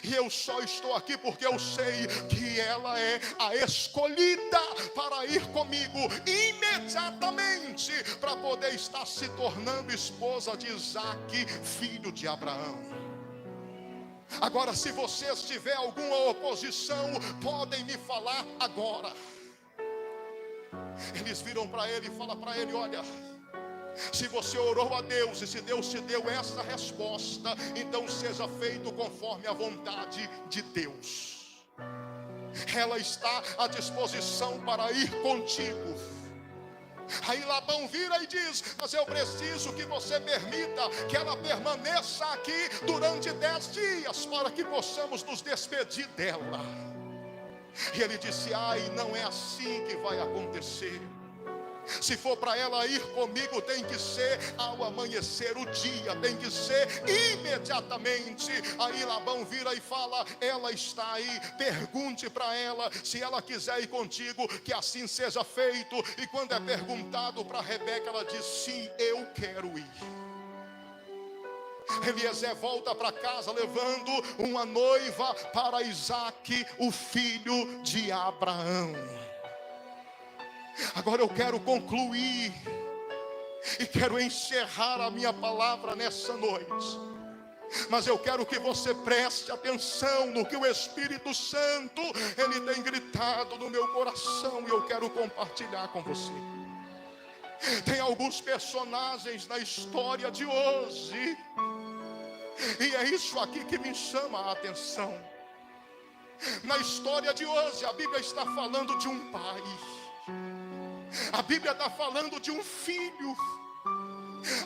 S1: E eu só estou aqui porque eu sei que ela é a escolhida para ir comigo imediatamente, para poder estar se tornando esposa de Isaac, filho de Abraão. Agora, se vocês tiverem alguma oposição, podem me falar agora. Eles viram para ele e falam para ele: olha, se você orou a Deus e se Deus te deu essa resposta, então seja feito conforme a vontade de Deus. Ela está à disposição para ir contigo. Aí Labão vira e diz: mas eu preciso que você permita que ela permaneça aqui durante 10 dias, para que possamos nos despedir dela. E ele disse: ai, não é assim que vai acontecer. Se for para ela ir comigo, tem que ser ao amanhecer o dia, tem que ser imediatamente. Aí Labão vira e fala: ela está aí, pergunte para ela se ela quiser ir contigo, que assim seja feito. E quando é perguntado para Rebeca, ela diz: sim, eu quero ir. Eliezer volta para casa levando uma noiva para Isaac, o filho de Abraão. Agora eu quero concluir. E quero encerrar a minha palavra nessa noite. Mas eu quero que você preste atenção no que o Espírito Santo, ele tem gritado no meu coração, e eu quero compartilhar com você. Tem alguns personagens na história de hoje, e é isso aqui que me chama a atenção. Na história de hoje, a Bíblia está falando de um pai, a Bíblia está falando de um filho,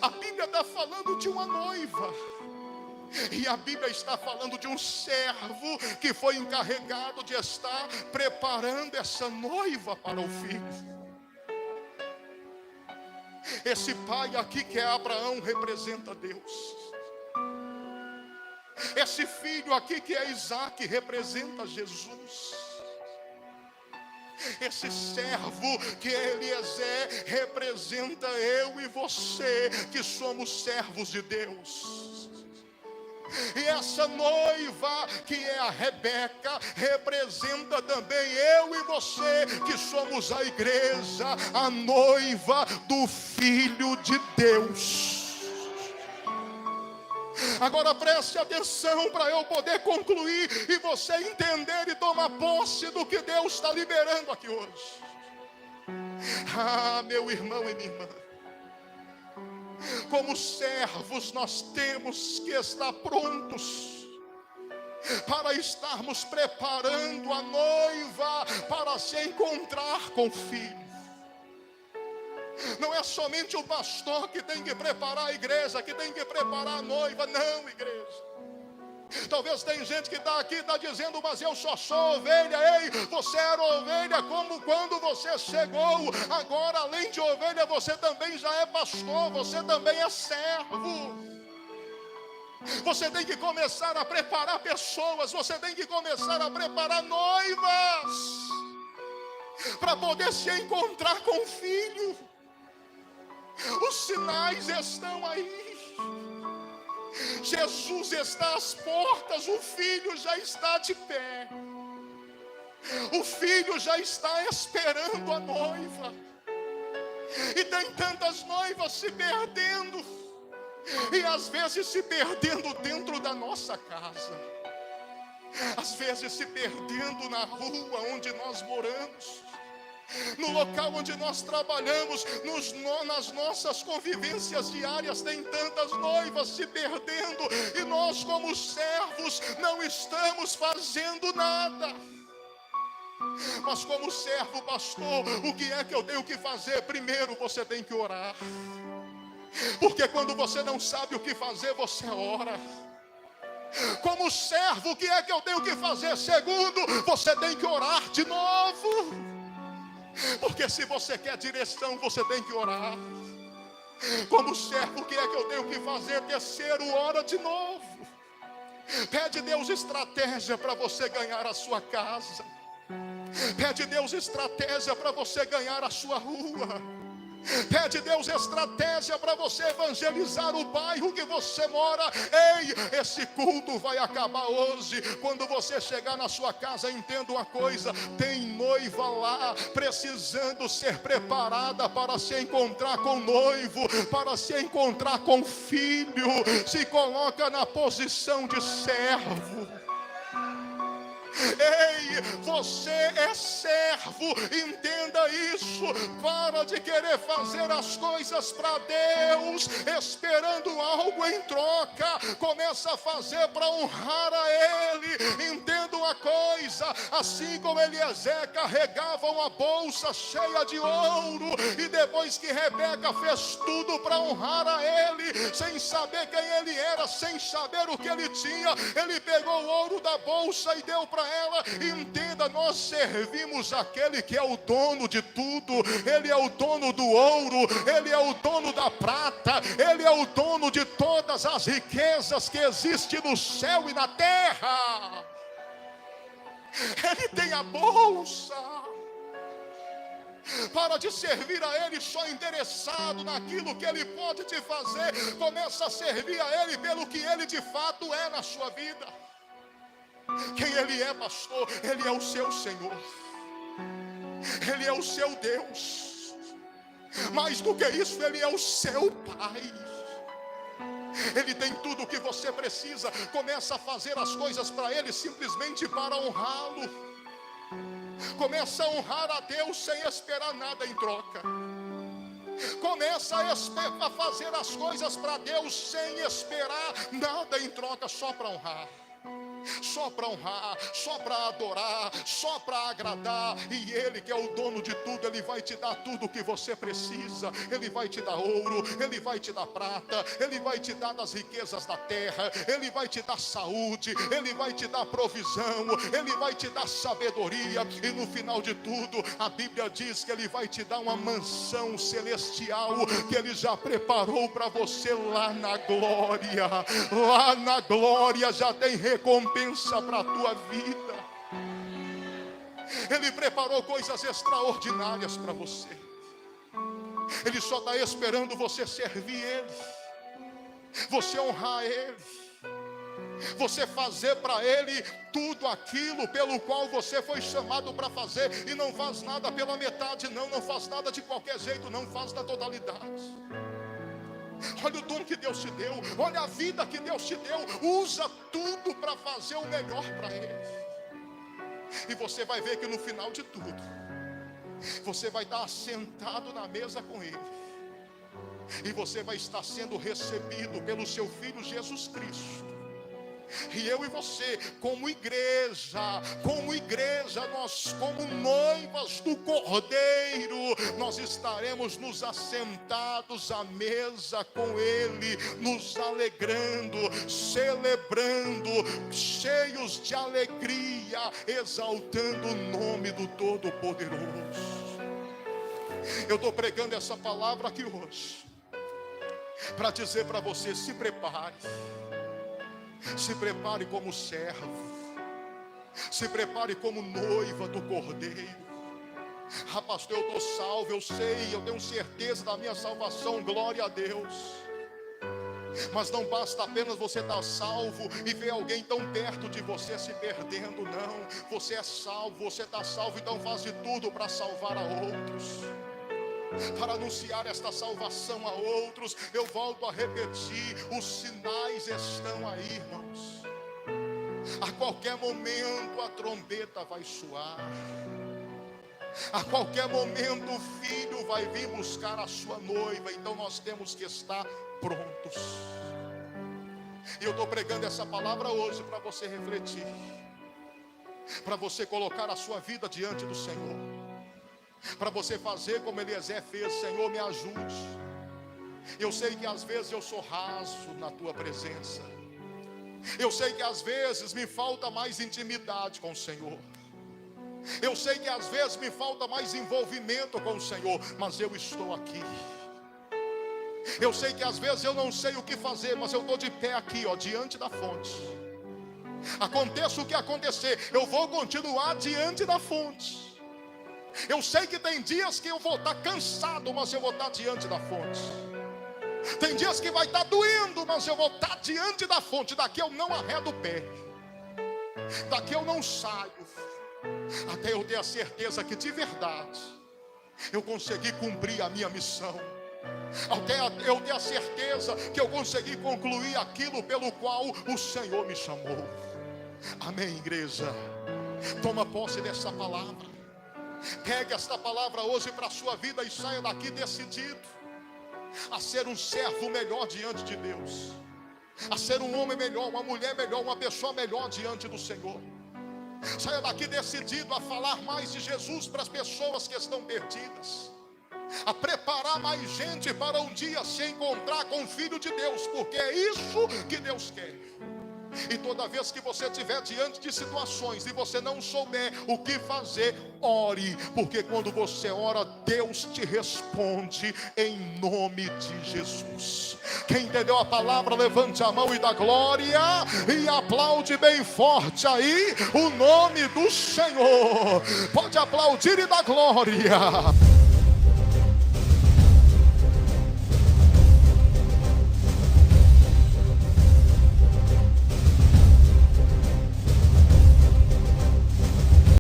S1: a Bíblia está falando de uma noiva, e a Bíblia está falando de um servo que foi encarregado de estar preparando essa noiva para o filho. Esse pai aqui que é Abraão representa Deus. Esse filho aqui que é Isaac representa Jesus. Esse servo que é Eliezer representa eu e você, que somos servos de Deus. E essa noiva que é a Rebeca representa também eu e você, que somos a igreja, a noiva do Filho de Deus. Agora preste atenção para eu poder concluir e você entender e tomar posse do que Deus está liberando aqui hoje. Ah, meu irmão e minha irmã, como servos nós temos que estar prontos para estarmos preparando a noiva para se encontrar com o filho. Não é somente o pastor que tem que preparar a igreja, que tem que preparar a noiva. Não, igreja. Talvez tem gente que está aqui, está dizendo, mas eu só sou ovelha. Ei, você era ovelha como quando você chegou. Agora, além de ovelha, você também já é pastor, você também é servo. Você tem que começar a preparar pessoas, você tem que começar a preparar noivas, para poder se encontrar com o filho. Os sinais estão aí. Jesus está às portas, o filho já está de pé. O filho já está esperando a noiva. E tem tantas noivas se perdendo, e às vezes se perdendo dentro da nossa casa, às vezes se perdendo na rua onde nós moramos, no local onde nós trabalhamos, nas nossas convivências diárias. Tem tantas noivas se perdendo, e nós como servos não estamos fazendo nada. Mas como servo, pastor, o que é que eu tenho que fazer? Primeiro você tem que orar, porque quando você não sabe o que fazer, você ora. Como servo, o que é que eu tenho que fazer? Segundo, você tem que orar de novo, porque se você quer direção, você tem que orar. Como servo, o que é que eu tenho que fazer? Terceiro, ora de novo. Pede Deus estratégia para você ganhar a sua casa. Pede Deus estratégia para você ganhar a sua rua. Pede Deus estratégia para você evangelizar o bairro que você mora. Ei, esse culto vai acabar hoje. Quando você chegar na sua casa, entenda uma coisa: tem noiva lá precisando ser preparada para se encontrar com o noivo, para se encontrar com o filho. Se coloca na posição de servo. Ei, você é servo, entenda isso. Para de querer fazer as coisas para Deus, esperando algo em troca. Começa a fazer para honrar a Ele. Entenda uma coisa: assim como Eliezer carregava uma bolsa cheia de ouro, e depois que Rebeca fez tudo para honrar a Ele, sem saber quem ele era, sem saber o que ele tinha, ele pegou o ouro da bolsa e deu para ela. Entenda, nós servimos aquele que é o dono de tudo. Ele é o dono do ouro, Ele é o dono da prata, Ele é o dono de todas as riquezas que existem no céu e na terra. Ele tem a bolsa. Para de servir a Ele só interessado naquilo que Ele pode te fazer. Começa a servir a Ele pelo que Ele de fato é na sua vida. Quem Ele é, pastor? Ele é o seu Senhor, Ele é o seu Deus. Mais do que isso, Ele é o seu Pai. Ele tem tudo o que você precisa. Começa a fazer as coisas para Ele, simplesmente para honrá-lo. Começa a honrar a Deus sem esperar nada em troca. Começa a fazer as coisas para Deus sem esperar nada em troca, só para honrar. Só para honrar, só para adorar, só para agradar. E Ele, que é o dono de tudo, Ele vai te dar tudo o que você precisa. Ele vai te dar ouro, Ele vai te dar prata, Ele vai te dar das riquezas da terra, Ele vai te dar saúde, Ele vai te dar provisão, Ele vai te dar sabedoria. E no final de tudo, a Bíblia diz que Ele vai te dar uma mansão celestial, que Ele já preparou para você lá na glória. Lá na glória já tem recompensa para a tua vida. Ele preparou coisas extraordinárias para você. Ele só está esperando você servir Ele, você honrar Ele, você fazer para Ele tudo aquilo pelo qual você foi chamado para fazer. E não faz nada pela metade, não faz nada de qualquer jeito, não faz da totalidade. Olha o dom que Deus te deu, olha a vida que Deus te deu. Usa tudo para fazer o melhor para Ele. E você vai ver que no final de tudo, você vai estar assentado na mesa com Ele. E você vai estar sendo recebido pelo seu Filho Jesus Cristo. E eu e você, como igreja, nós como noivas do Cordeiro, nós estaremos nos assentados à mesa com Ele, nos alegrando, celebrando, cheios de alegria, exaltando o nome do Todo-Poderoso. Eu estou pregando essa palavra aqui hoje para dizer para você: se prepare. Se prepare como servo, se prepare como noiva do Cordeiro. Ah, pastor, eu estou salvo, eu sei, eu tenho certeza da minha salvação, glória a Deus. Mas não basta apenas você estar salvo e ver alguém tão perto de você se perdendo, não. Você é salvo, você está salvo, então faz de tudo para salvar a outros, para anunciar esta salvação a outros. Eu volto a repetir, os sinais estão aí, irmãos. A qualquer momento a trombeta vai soar. A qualquer momento o filho vai vir buscar a sua noiva. Então nós temos que estar prontos. E eu estou pregando essa palavra hoje para você refletir, para você colocar a sua vida diante do Senhor, para você fazer como Eliezer fez: Senhor, me ajude. Eu sei que às vezes eu sou raso na tua presença. Eu sei que às vezes me falta mais intimidade com o Senhor. Eu sei que às vezes me falta mais envolvimento com o Senhor, mas eu estou aqui. Eu sei que às vezes eu não sei o que fazer, mas eu estou de pé aqui, diante da fonte. Aconteça o que acontecer, eu vou continuar diante da fonte. Eu sei que tem dias que eu vou estar cansado, mas eu vou estar diante da fonte. Tem dias que vai estar doendo, mas eu vou estar diante da fonte. Daqui eu não arredo o pé, daqui eu não saio, até eu ter a certeza que de verdade eu consegui cumprir a minha missão, até eu ter a certeza que eu consegui concluir aquilo pelo qual o Senhor me chamou. Amém, igreja? Toma posse dessa palavra. Pegue esta palavra hoje para a sua vida e saia daqui decidido a ser um servo melhor diante de Deus, a ser um homem melhor, uma mulher melhor, uma pessoa melhor diante do Senhor. Saia daqui decidido a falar mais de Jesus para as pessoas que estão perdidas, a preparar mais gente para um dia se encontrar com o Filho de Deus, porque é isso que Deus quer. E toda vez que você estiver diante de situações e você não souber o que fazer, ore, porque quando você ora, Deus te responde em nome de Jesus. Quem entendeu a palavra, levante a mão e dá glória e aplaude bem forte aí o nome do Senhor. Pode aplaudir e dar glória.